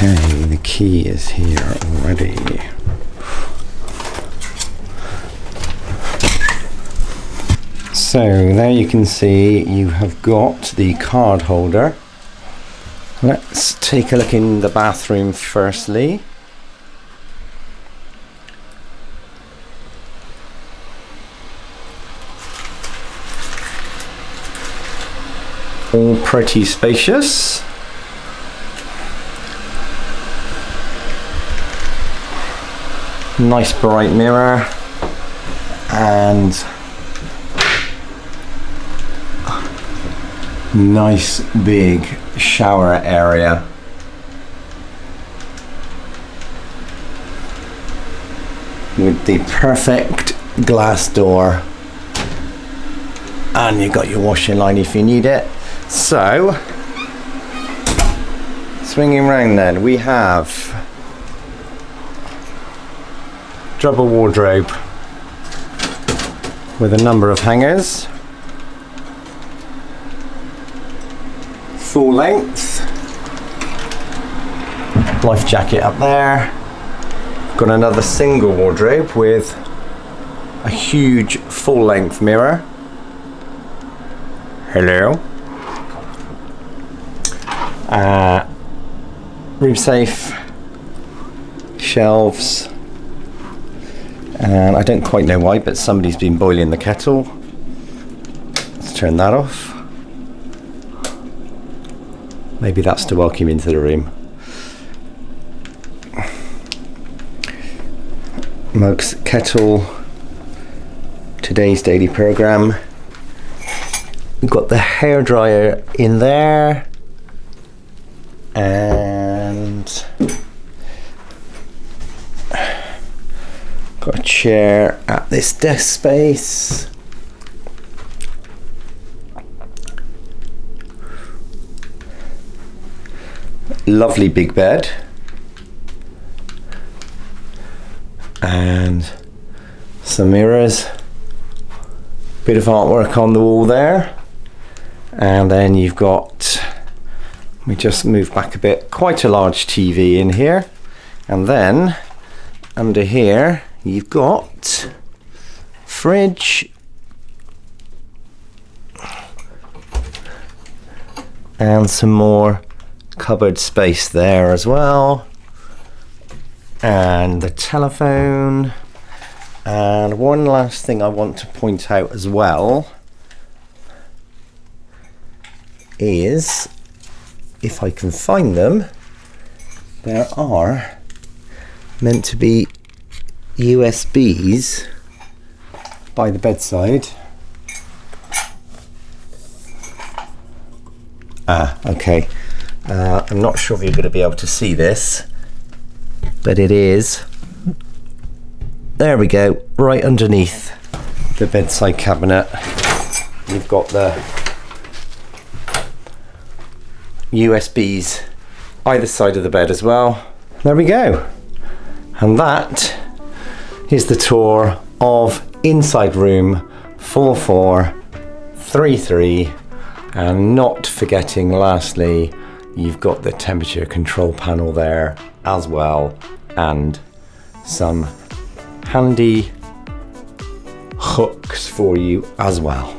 Okay, the key is here already. So there you can see you have got the card holder. Let's take a look in the bathroom firstly. All pretty spacious. Nice bright mirror and nice big shower area. With the perfect glass door, and you've got your washing line if you need it. So swinging round then, we have double wardrobe with a number of hangers, full length, life jacket up there. Got another single wardrobe with a huge full length mirror. Hello. Room safe, shelves, and I don't quite know why, but somebody's been boiling the kettle. Let's turn that off. Maybe that's to welcome into the room. Mugs, kettle, today's daily program. We've got the hairdryer in there, and got a chair at this desk space. Lovely big bed. And some mirrors. Bit of artwork on the wall there. And then you've got, we just move back a bit, quite a large TV in here. And then under here you've got fridge and some more cupboard space there as well, and the telephone. And one last thing I want to point out as well is, if I can find them, there are meant to be USBs by the bedside. Okay. I'm not sure if you're going to be able to see this, but it is, there we go, right underneath the bedside cabinet. You've got the USBs either side of the bed as well. There we go. And that is the tour of inside room 4433. And not forgetting, lastly, you've got the temperature control panel there as well, and some handy hooks for you as well.